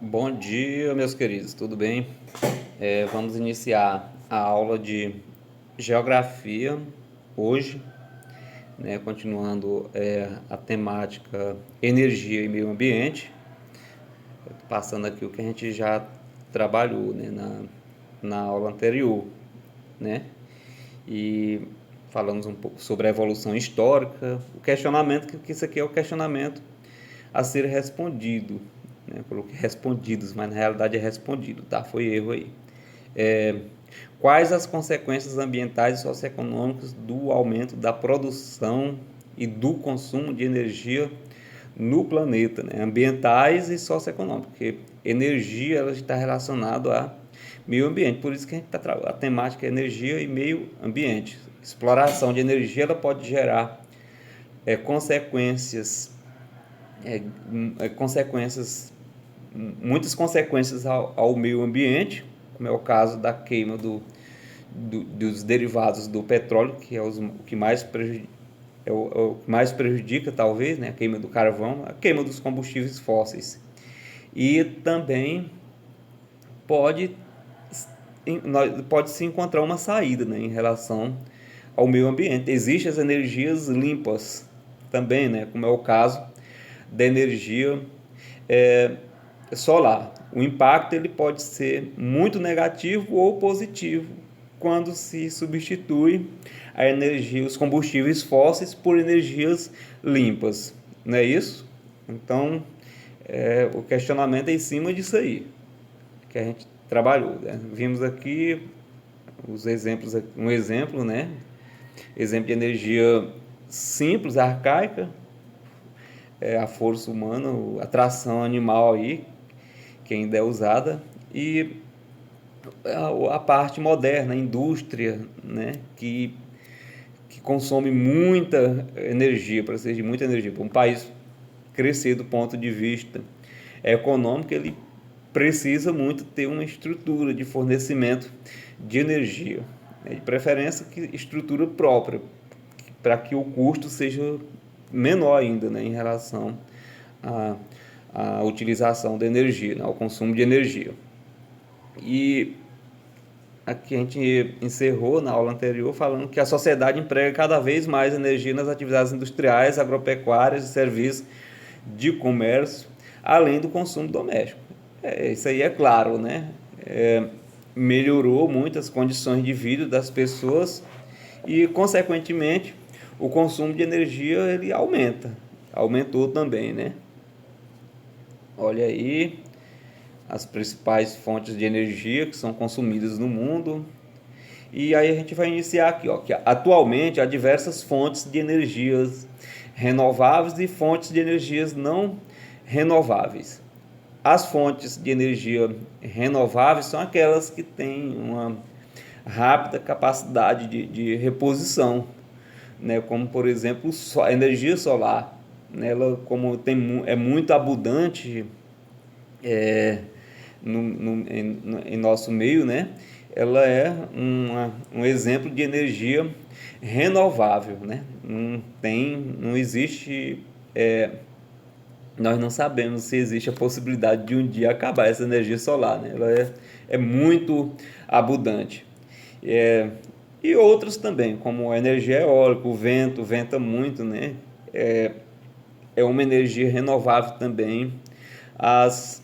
Bom dia, meus queridos, tudo bem? Vamos iniciar a aula de geografia hoje, né? Continuando a temática energia e meio ambiente, passando aqui o que a gente já trabalhou, né? Na aula anterior, né? E falamos um pouco sobre a evolução histórica, o questionamento, que isso aqui é o questionamento a ser respondido, né? Eu coloquei respondidos, mas na realidade é respondido, tá? Foi erro aí. É, Quais as consequências ambientais e socioeconômicas do aumento da produção e do consumo de energia no planeta, né? Ambientais e socioeconômicas, porque energia ela está relacionada a meio ambiente, por isso que a temática é energia e meio ambiente. Exploração de energia ela pode gerar consequências, é, consequências, muitas consequências ao meio ambiente, como é o caso da queima dos derivados do petróleo, que é o que mais prejudica, o que mais prejudica talvez, né? A queima do carvão, a queima dos combustíveis fósseis. E também pode, pode se encontrar uma saída, né, em relação ao meio ambiente. Existem as energias limpas também, né, como é o caso da energia é, solar. O impacto ele pode ser muito negativo ou positivo quando se substitui a energia, os combustíveis fósseis por energias limpas, não é isso? Então, o questionamento é em cima disso aí que a gente trabalhou, né? Vimos aqui os exemplos, um exemplo, né? Exemplo de energia simples, arcaica, a força humana, a tração animal aí, que ainda é usada, e a parte moderna, a indústria, né, que consome muita energia, precisa de muita energia. Para um país crescer do ponto de vista econômico, ele precisa muito ter uma estrutura de fornecimento de energia, né, de preferência que estrutura própria, para que o custo seja menor ainda, né, em relação à, à utilização da energia, né, ao consumo de energia. E aqui a gente encerrou na aula anterior falando que a sociedade emprega cada vez mais energia nas atividades industriais, agropecuárias e serviços de comércio, além do consumo doméstico. Isso aí é claro, né? Melhorou muito as condições de vida das pessoas e, consequentemente, o consumo de energia ele aumentou também, né? Olha aí as principais fontes de energia que são consumidas no mundo. E aí a gente vai iniciar aqui, ó, que atualmente há diversas fontes de energias renováveis e fontes de energias não renováveis. As fontes de energia renováveis são aquelas que têm uma rápida capacidade de reposição, né? Como por exemplo a energia solar, né? Ela como é muito abundante em nosso meio, né? Ela é um exemplo de energia renovável, né? Não existe, nós não sabemos se existe a possibilidade de um dia acabar essa energia solar, né? Ela é muito abundante. É, e outras também, como a energia eólica, o vento, venta muito, né? É uma energia renovável também. As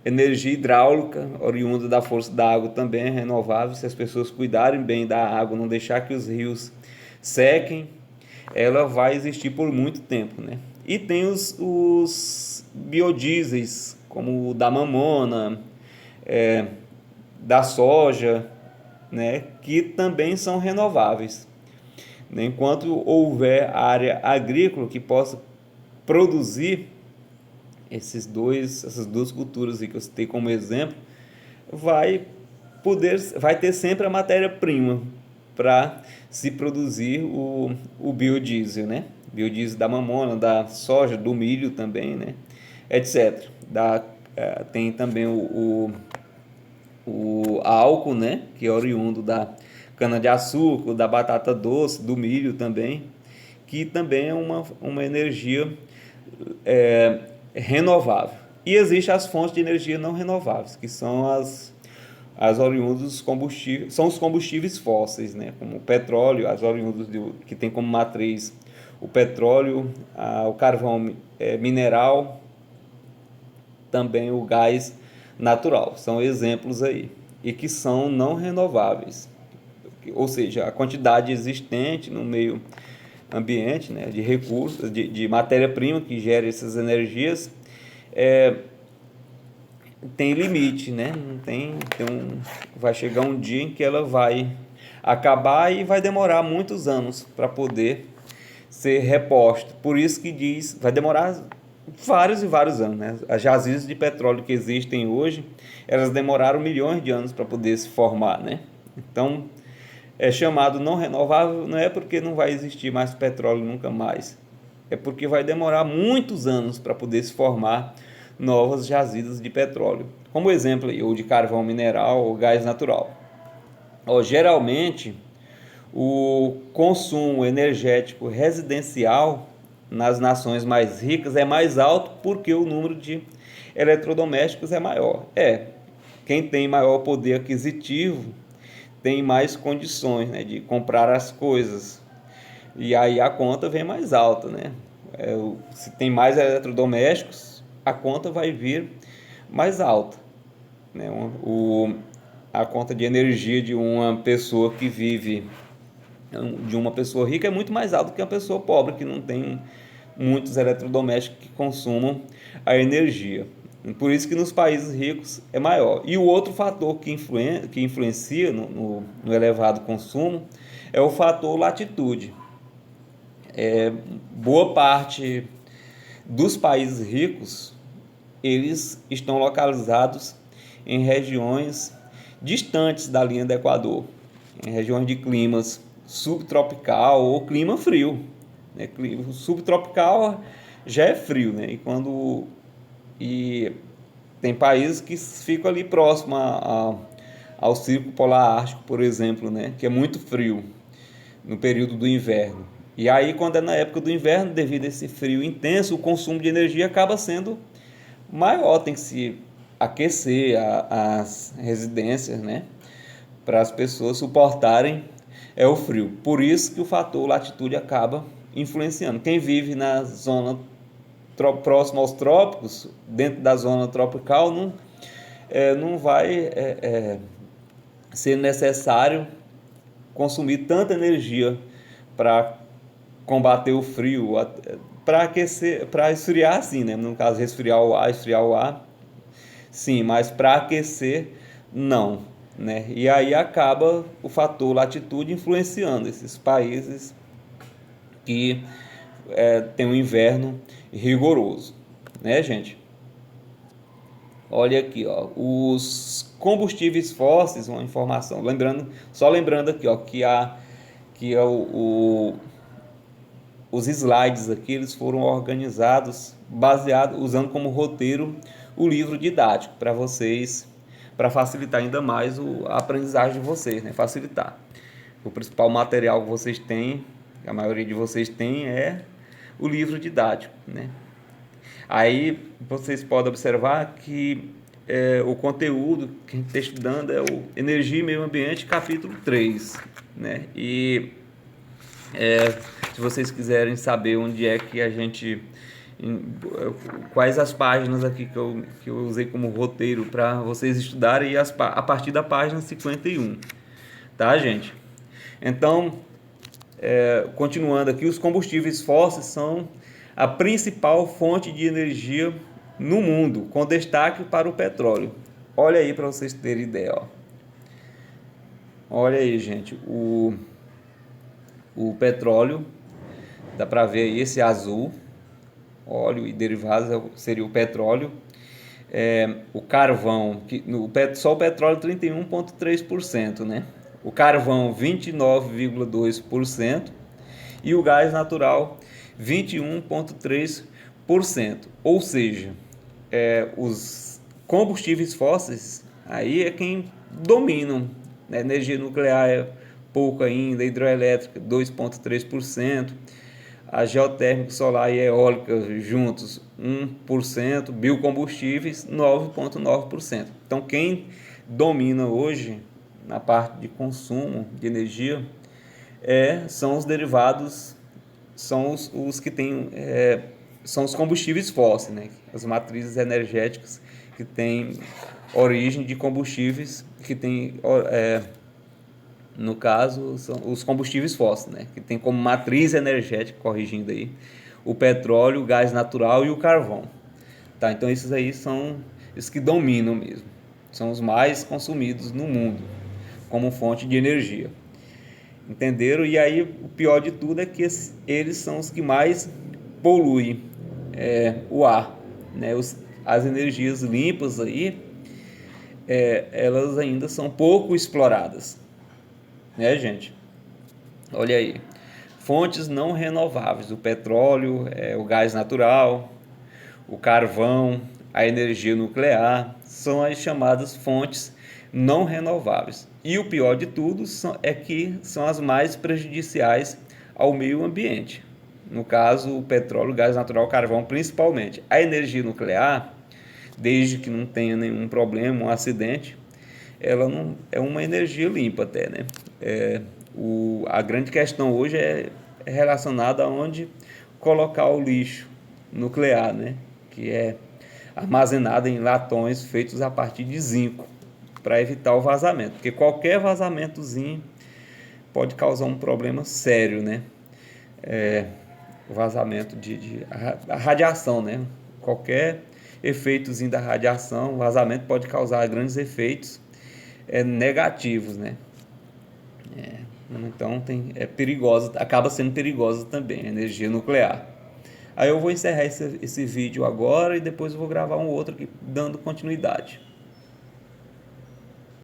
energia hidráulica, oriunda da força da água, também é renovável. Se as pessoas cuidarem bem da água, não deixar que os rios sequem, ela vai existir por muito tempo, né? E tem os biodiesels, como o da mamona, da soja, né? Que também são renováveis. Enquanto houver área agrícola que possa produzir essas duas culturas que eu citei como exemplo, vai ter sempre a matéria-prima para se produzir o biodiesel, né? Biodiesel da mamona, da soja, do milho também, né? Etc. Tem também o álcool, né? Que é oriundo da cana-de-açúcar, da batata doce, do milho também, que também é uma energia renovável. E existem as fontes de energia não renováveis, que são as oriundas dos combustíveis, são os combustíveis fósseis, né? Como o petróleo, as oriundas que tem como matriz o petróleo, o carvão mineral, também o gás natural. São exemplos aí. E que são não renováveis. Ou seja, a quantidade existente no meio ambiente, né, de recursos, de matéria-prima que gera essas energias, tem limite, né? Não vai chegar um dia em que ela vai acabar e vai demorar muitos anos para poder ser reposto. Por isso que diz, vai demorar vários e vários anos, né? As jazidas de petróleo que existem hoje, elas demoraram milhões de anos para poder se formar, né? Então, é chamado não renovável, não é porque não vai existir mais petróleo nunca mais, é porque vai demorar muitos anos para poder se formar novas jazidas de petróleo, como exemplo aí, ou de carvão mineral ou gás natural. Geralmente, o consumo energético residencial nas nações mais ricas é mais alto porque o número de eletrodomésticos é maior. Quem tem maior poder aquisitivo tem mais condições, né, de comprar as coisas. E aí a conta vem mais alta, né? Se tem mais eletrodomésticos, a conta vai vir mais alta, né? A conta de energia de uma pessoa que vive, de uma pessoa rica, é muito mais alta que uma pessoa pobre que não tem muitos eletrodomésticos que consumam a energia. Por isso que nos países ricos é maior. E o outro fator que influencia no elevado consumo é o fator latitude. Boa parte dos países ricos, eles estão localizados em regiões distantes da linha do Equador, em regiões de climas subtropical ou clima frio, né? Clima subtropical já é frio, né? E tem países que ficam ali próximo ao Círculo Polar Ártico, por exemplo, né? Que é muito frio no período do inverno. E aí, quando é na época do inverno, devido a esse frio intenso, o consumo de energia acaba sendo maior. Tem que se aquecer as residências, né? Para as pessoas suportarem o frio. Por isso que o fator latitude acaba influenciando. Quem vive na zona próximo aos trópicos, dentro da zona tropical, não vai ser necessário consumir tanta energia para combater o frio, para aquecer, para esfriar, assim, né? No caso, esfriar o ar, sim, mas para aquecer, não, né? E aí acaba o fator latitude influenciando esses países que tem um inverno rigoroso, né, gente? Olha aqui, ó, os combustíveis fósseis, uma informação, lembrando aqui, ó, os slides aqui, eles foram organizados usando como roteiro o livro didático para vocês, para facilitar ainda mais a aprendizagem de vocês, né? Facilitar. O principal material que vocês têm, que a maioria de vocês tem, é o livro didático, né? Aí vocês podem observar que o conteúdo que a gente está estudando é o Energia e Meio Ambiente, capítulo 3, né? E se vocês quiserem saber onde é que a gente... quais as páginas aqui que eu usei como roteiro para vocês estudarem, a partir da página 51, tá, gente? Então, continuando aqui, os combustíveis fósseis são a principal fonte de energia no mundo, com destaque para o petróleo. Olha aí para vocês terem ideia, ó. Olha aí, gente, o petróleo, dá para ver aí esse azul, óleo e derivados seria o petróleo. O carvão, só o petróleo 31,3%, né? O carvão 29,2% e o gás natural 21,3%. Ou seja, os combustíveis fósseis aí é quem dominam, né? Energia nuclear é pouco ainda, hidroelétrica 2,3%, a geotérmica, solar e eólica juntos 1%, biocombustíveis 9,9%. Então quem domina hoje na parte de consumo de energia são os derivados, são os que têm, são os combustíveis fósseis, né? As matrizes energéticas que têm origem de combustíveis que têm, no caso, são os combustíveis fósseis, né? Que tem como matriz energética, corrigindo aí, o petróleo, o gás natural e o carvão. Tá? Então esses aí são os que dominam mesmo, são os mais consumidos no mundo como fonte de energia. Entenderam? E aí o pior de tudo é que eles são os que mais poluem o ar, né? As energias limpas aí, elas ainda são pouco exploradas, né, gente? Olha aí, fontes não renováveis: o petróleo, o gás natural, o carvão, a energia nuclear, são as chamadas fontes não renováveis. E o pior de tudo é que são as mais prejudiciais ao meio ambiente. No caso, o petróleo, o gás natural, o carvão principalmente. A energia nuclear, desde que não tenha nenhum problema, um acidente, ela não é uma energia limpa até, né? A grande questão hoje é relacionada a onde colocar o lixo nuclear, né? Que é armazenado em latões feitos a partir de zinco, para evitar o vazamento, porque qualquer vazamentozinho pode causar um problema sério, né? O vazamento a radiação, né? Qualquer efeitozinho da radiação, o vazamento pode causar grandes efeitos negativos, né? Então é perigosa, acaba sendo perigosa também a energia nuclear. Aí eu vou encerrar esse vídeo agora e depois eu vou gravar um outro aqui dando continuidade.